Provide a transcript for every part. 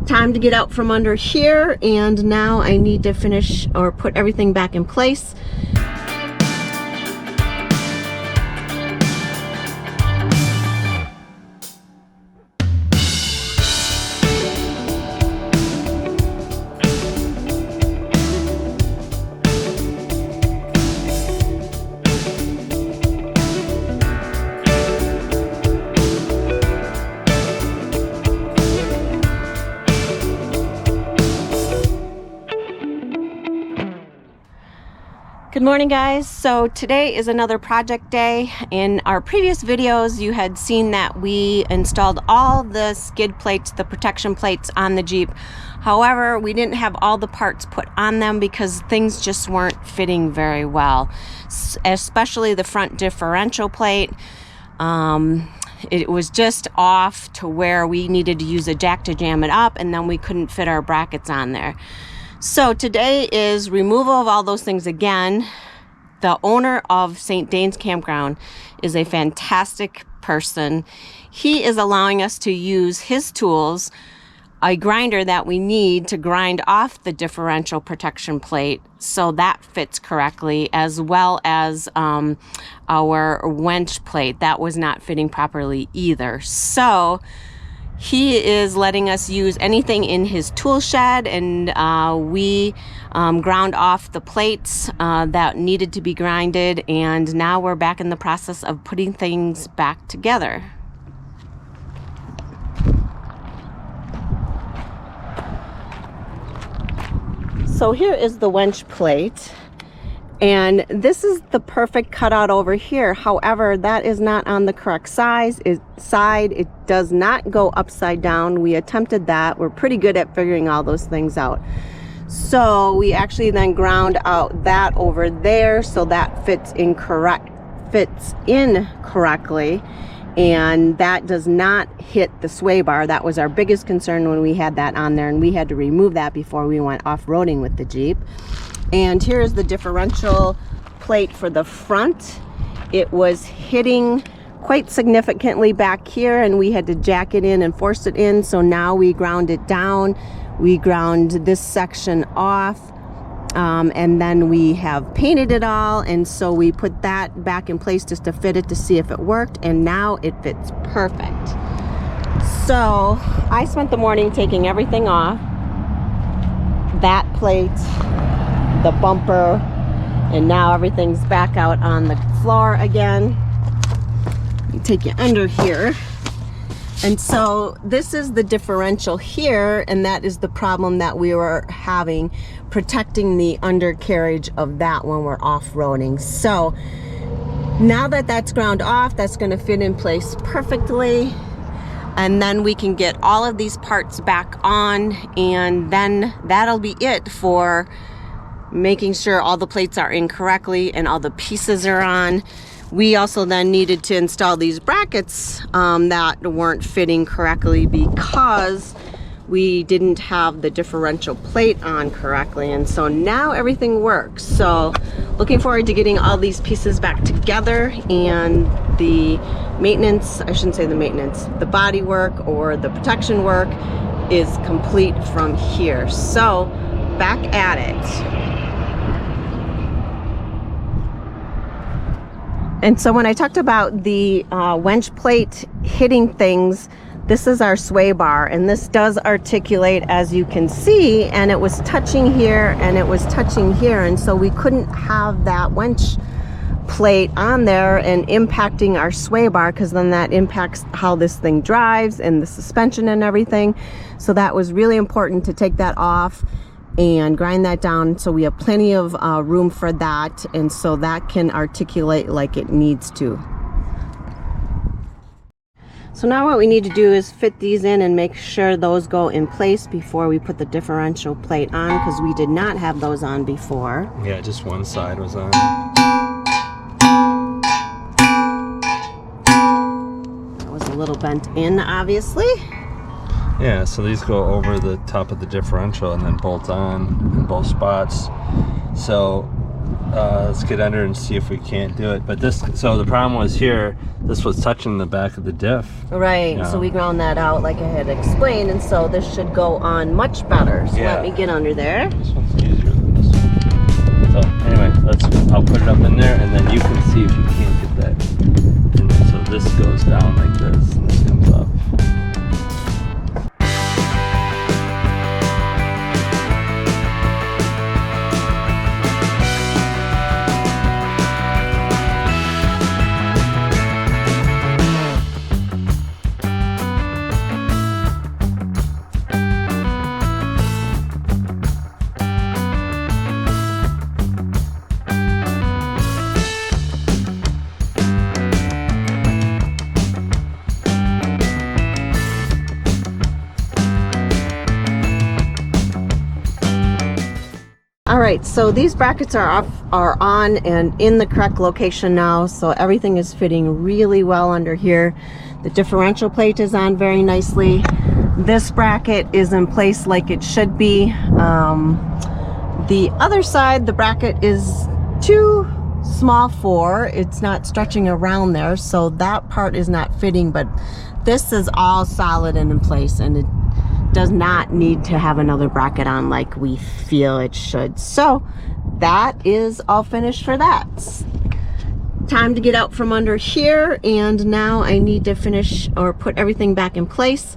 time to get out from under here, and now I need to finish or put everything back in place. Good morning, guys. So today is another project day. In our previous videos, you had seen that we installed all the skid plates, the protection plates on the Jeep. However, we didn't have all the parts put on them because things just weren't fitting very well, especially the front differential plate. It was just off to where we needed to use a jack to jam it up, and then we couldn't fit our brackets on there. So today is removal of all those things again. The owner of St. Dane's Campground is a fantastic person. He is allowing us to use his tools, a grinder that we need to grind off the differential protection plate so that fits correctly, as well as our Wench plate. That was not fitting properly either. So he is letting us use anything in his tool shed, and we ground off the plates that needed to be grinded, and now we're back in the process of putting things back together. So here is the Wench plate, and this is the perfect cutout over here. However, that is not on the correct side. It does not go upside down. We attempted that. We're pretty good at figuring all those things out. So we actually then ground out that over there so that fits in correctly, and that does not hit the sway bar. That was our biggest concern when we had that on there, and we had to remove that before we went off-roading with the Jeep. And here's the differential plate for the front. It was hitting quite significantly back here, and we had to jack it in and force it in. So now we ground it down. We ground this section off, and then we have painted it all. And so we put that back in place just to fit it to see if it worked. And now it fits perfect. So I spent the morning taking everything off. That plate, the bumper, and now everything's back out on the floor again. Take you under here, and so this is the differential here, and that is the problem that we were having, protecting the undercarriage of that when we're off-roading. So now that that's ground off, that's going to fit in place perfectly, and then we can get all of these parts back on, and then that'll be it for making sure all the plates are in correctly and all the pieces are on. We also then needed to install these brackets that weren't fitting correctly because we didn't have the differential plate on correctly, and so now everything works. So looking forward to getting all these pieces back together, and the maintenance, I shouldn't say the maintenance, the body work or the protection work is complete from here. So back at it. And so when I talked about the Wench plate hitting things, this is our sway bar, and this does articulate, as you can see, and it was touching here and it was touching here, and so we couldn't have that Wench plate on there and impacting our sway bar, because then that impacts how this thing drives and the suspension and everything. So that was really important to take that off and grind that down so we have plenty of room for that, and so that can articulate like it needs to. So now what we need to do is fit these in and make sure those go in place before we put the differential plate on, because we did not have those on before. Yeah, just one side was on. That was a little bent in, obviously. Yeah, so these go over the top of the differential and then bolt on in both spots. So let's get under and see if we can't do it. But this, so the problem was here, this was touching the back of the diff. Right, Yeah. so we ground that out like I had explained, and so this should go on much better. So Yeah. let me get under there. This one's easier than this one. So anyway, I'll put it up in there, and then you can see if you can't get that. And so this goes down like this, and this comes up. All right, so these brackets are on and in the correct location now, so everything is fitting really well under here. The differential plate is on very nicely. This bracket is in place like it should be. The other side, the bracket is too small for, it's not stretching around there, so that part is not fitting, but this is all solid and in place, and it does not need to have another bracket on like we feel it should. So that is all finished for that. Time to get out from under here, and now I need to finish or put everything back in place,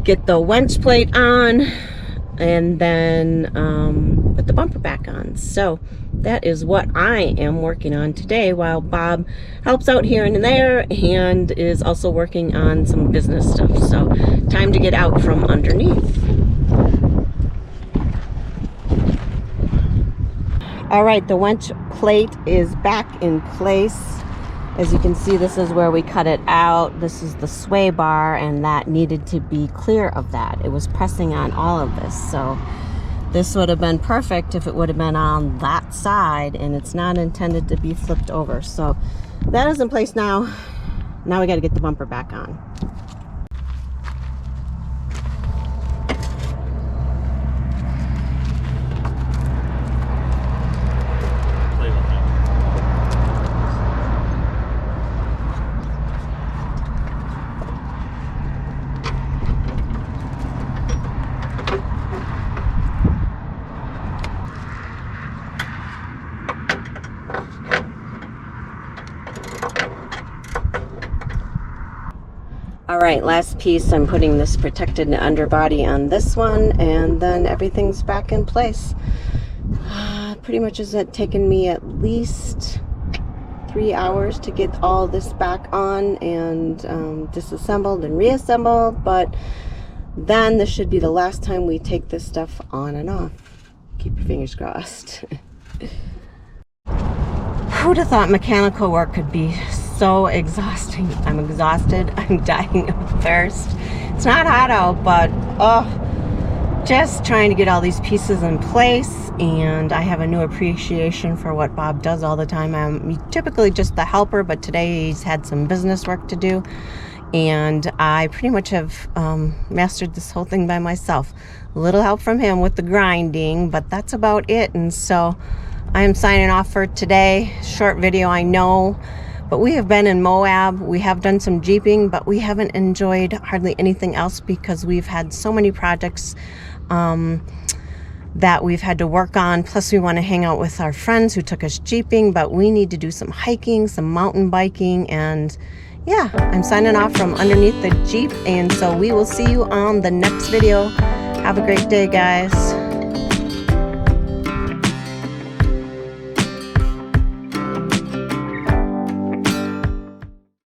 get the Wench plate on, and then put the bumper back on. So that is what I am working on today, while Bob helps out here and there and is also working on some business stuff. So time to get out from underneath. All right, the Wench plate is back in place. As you can see, this is where we cut it out. This is the sway bar, and that needed to be clear of that. It was pressing on all of this, so this would have been perfect if it would have been on that side, and it's not intended to be flipped over. So that is in place now. Now we got to get the bumper back on. All right, last piece, I'm putting this protected underbody on this one, and then everything's back in place. Pretty much has taken me at least 3 hours to get all this back on and disassembled and reassembled, but then this should be the last time we take this stuff on and off. Keep your fingers crossed. Who'd have thought mechanical work could be so exhausting? I'm exhausted. I'm dying of thirst. It's not hot out, but just trying to get all these pieces in place, and I have a new appreciation for what Bob does all the time. I'm typically just the helper, but today he's had some business work to do, and I pretty much have mastered this whole thing by myself. A little help from him with the grinding, but that's about it. And so I am signing off for today. Short video, I know, but we have been in Moab. We have done some Jeeping, but we haven't enjoyed hardly anything else because we've had so many projects that we've had to work on. Plus we want to hang out with our friends who took us Jeeping, but we need to do some hiking, some mountain biking, and yeah, I'm signing off from underneath the Jeep, and so we will see you on the next video. Have a great day, guys.